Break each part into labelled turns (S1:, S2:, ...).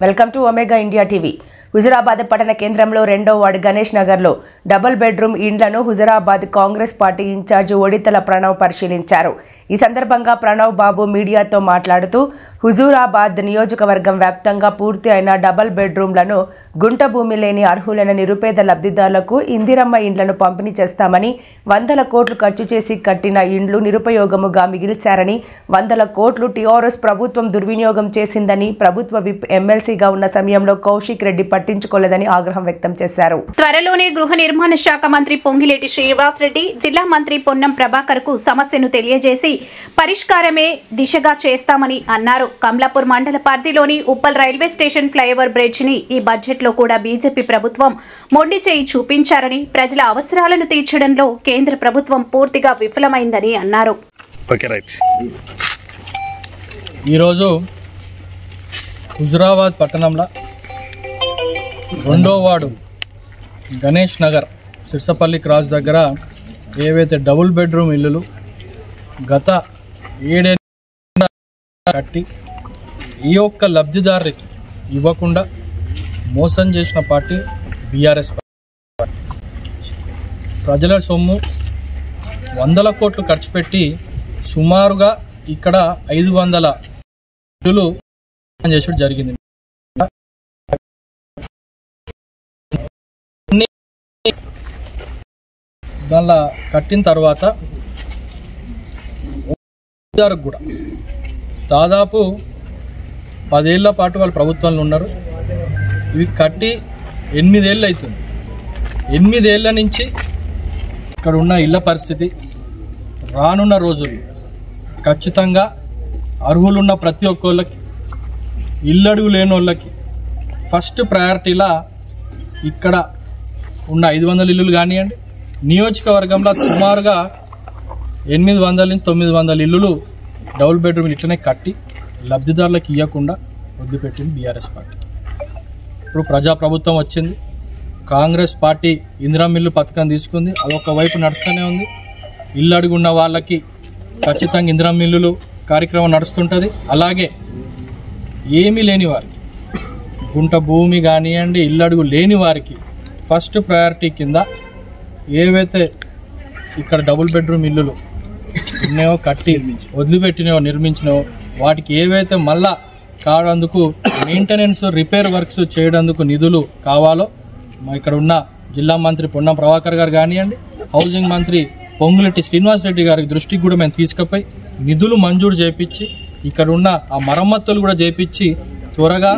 S1: Welcome to omega India TV. Huzurabad పట్టణ కేంద్రంలో 2వ వార్డు గణేష్ నగర్లో డబుల్ బెడ్రూమ్ ఇండ్లను హుజురాబాద్ కాంగ్రెస్ పార్టీ ఇన్ఛార్జ్ ఒడితల ప్రణవ్ పరిశీలించారు. ఈ సందర్భంగా ప్రణవ్ బాబు మీడియాతో మాట్లాడుతూ హుజురాబాద్ నియోజకవర్గం వ్యాప్తంగా పూర్తి అయిన డబుల్ బెడ్రూమ్లను గుంట భూమి లేని అర్హులైన నిరుపేద లబ్ధిదారులకు ఇందిరమ్మ ఇండ్లను పంపిణీ చేస్తామని, 100 కోట్లు ఖర్చు చేసి కట్టిన ఇండ్లు నిరుపయోగముగా మిగిల్చారని, 100 కోట్లు టీఆర్ఎస్ ప్రభుత్వం దుర్వినియోగం చేసిందని, ప్రభుత్వ విప్ ఎమ్మెల్సీగా ఉన్న సమయంలో కౌశిక్ రెడ్డి పట్టించుకోలేదని ఆగ్రహం వ్యక్తం చేశారు.
S2: త్వరలోనే గృహ నిర్మాణ శాఖ మంత్రి పొంగిలేటి శ్రీనివాస్ రెడ్డి జిల్లా మంత్రి పొన్నం ప్రభాకర్ కు సమస్యను తెలియజేసి పరిష్కారమే దిశగా చేస్తామని అన్నారు. కమలాపూర్ మండల పరిధిలోని Uppal railway station flyover bridge ని ఈ బడ్జెట్ లో కూడా బీజేపీ ప్రభుత్వం మొండి చేయి చూపించారని, ప్రజల అవసరాలను తీర్చడంలో కేంద్ర ప్రభుత్వం పూర్తిగా విఫలమైందని అన్నారు.
S3: ఈరోజు హుజురాబాద్ పట్టణంలో 2వ వార్డు గణేష్ నగర్ సిర్సపల్లి క్రాస్ దగ్గర ఏవైతే డబుల్ బెడ్రూమ్ ఇల్లులు గత 7 ఏళ్ల కట్టి ఈ ఒక్క లబ్ధిదారుకి ఇవ్వకుండా మోసం చేసిన పార్టీ బీఆర్ఎస్ పార్టీ. ప్రజల సొమ్ము 100 కోట్లు ఖర్చు పెట్టి సుమారుగా ఇక్కడ 500 ఇల్లులు చేసడం జరిగింది. దానిలో కట్టిన తర్వాత కూడా దాదాపు 10 ఏళ్ల పాటు వాళ్ళు ప్రభుత్వంలో ఉన్నారు. ఇవి కట్టి 8 ఏళ్ళు అవుతుంది. 8 ఏళ్ల నుంచి ఇక్కడ ఉన్న ఇళ్ల పరిస్థితి రానున్న రోజులు ఖచ్చితంగా అర్హులున్న ప్రతి ఒక్కళ్ళకి, ఇల్లడుగు లేని వాళ్ళకి ఫస్ట్ ప్రయారిటీలా ఇక్కడ ఉన్న 500 ఇల్లులు కానివ్వండి, నియోజకవర్గంలో సుమారుగా 800 నుంచి 900 ఇల్లులు డబుల్ బెడ్రూమ్ ఇట్లనే కట్టి లబ్ధిదారులకు ఇవ్వకుండా వదిలిపెట్టింది బీఆర్ఎస్ పార్టీ. ఇప్పుడు ప్రజాప్రభుత్వం వచ్చింది. కాంగ్రెస్ పార్టీ ఇందిరమ్మ ఇల్లు పథకం తీసుకుంది. అదొక వైపు నడుస్తూనే ఉంది. ఇల్లు అడుగున్న వాళ్ళకి ఖచ్చితంగా ఇందిరమ్మ ఇల్లులు కార్యక్రమం నడుస్తుంటుంది. అలాగే ఏమీ లేని వారికి, గుంట భూమి కానివ్వండి, ఇల్లు అడుగు లేని వారికి ఫస్ట్ ప్రయారిటీ కింద ఏవైతే ఇక్కడ డబుల్ బెడ్రూమ్ ఇల్లులు ఉన్నాయో, కట్టి వదిలిపెట్టినవో, నిర్మించినవో, వాటికి ఏవైతే మళ్ళా కావడానికి మెయింటెనెన్స్, రిపేర్ వర్క్స్ చేయడానికి నిధులు కావాలో ఇక్కడ ఉన్న జిల్లా మంత్రి పొన్నం ప్రభాకర్ గారు కానివ్వండి, హౌసింగ్ మంత్రి పొంగులెట్టి శ్రీనివాస్ రెడ్డి గారి దృష్టికి కూడా మేము తీసుకుపోయి నిధులు మంజూరు చేయించి ఇక్కడ ఉన్న ఆ మరమ్మతులు కూడా చేయించి త్వరగా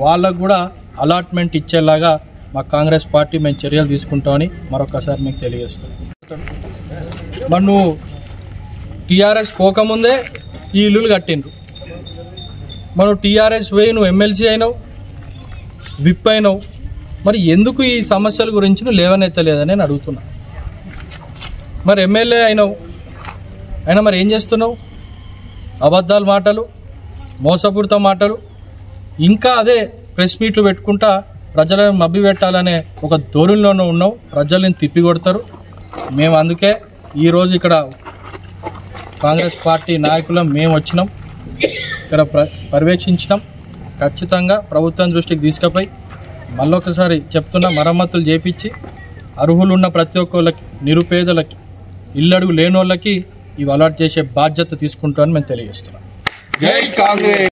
S3: వాళ్ళకు కూడా అలాట్మెంట్ ఇచ్చేలాగా మా కాంగ్రెస్ పార్టీ మేము చర్యలు తీసుకుంటామని మరొకసారి మీకు తెలియజేస్తాం. మరి నువ్వు టీఆర్ఎస్ పోకముందే ఈ ఇల్లులు కట్టిండ్రు. మనం టీఆర్ఎస్ పోయి నువ్వు ఎమ్మెల్సీ అయినావు, విప్ అయినావు, మరి ఎందుకు ఈ సమస్యల గురించి నువ్వు లేవనెత్తలేదని నేను అడుగుతున్నా. మరి ఎమ్మెల్యే అయినావు, అయినా మరి ఏం చేస్తున్నావు? అబద్ధాల మాటలు, మోసపూరిత మాటలు, ఇంకా అదే ప్రెస్ మీట్లు పెట్టుకుంటా ప్రజలను మభ్యపెట్టాలనే ఒక ధోరణిలోనే ఉన్నావు. ప్రజలను తిప్పికొడతారు. మేము అందుకే ఈరోజు ఇక్కడ కాంగ్రెస్ పార్టీ నాయకులం మేము వచ్చినాం, ఇక్కడ పర్యవేక్షించినాం. ఖచ్చితంగా ప్రభుత్వం దృష్టికి తీసుకుపోయి మళ్ళొకసారి చెప్తున్నా, మరమ్మతులు చేపించి అర్హులు ఉన్న ప్రతి ఒక్కళ్ళకి, నిరుపేదలకి, ఇల్లడుగు లేని వాళ్ళకి ఇవి అలాట్ చేసే బాధ్యత తీసుకుంటామని మేము తెలియజేస్తున్నాం. జై కాంగ్రెస్.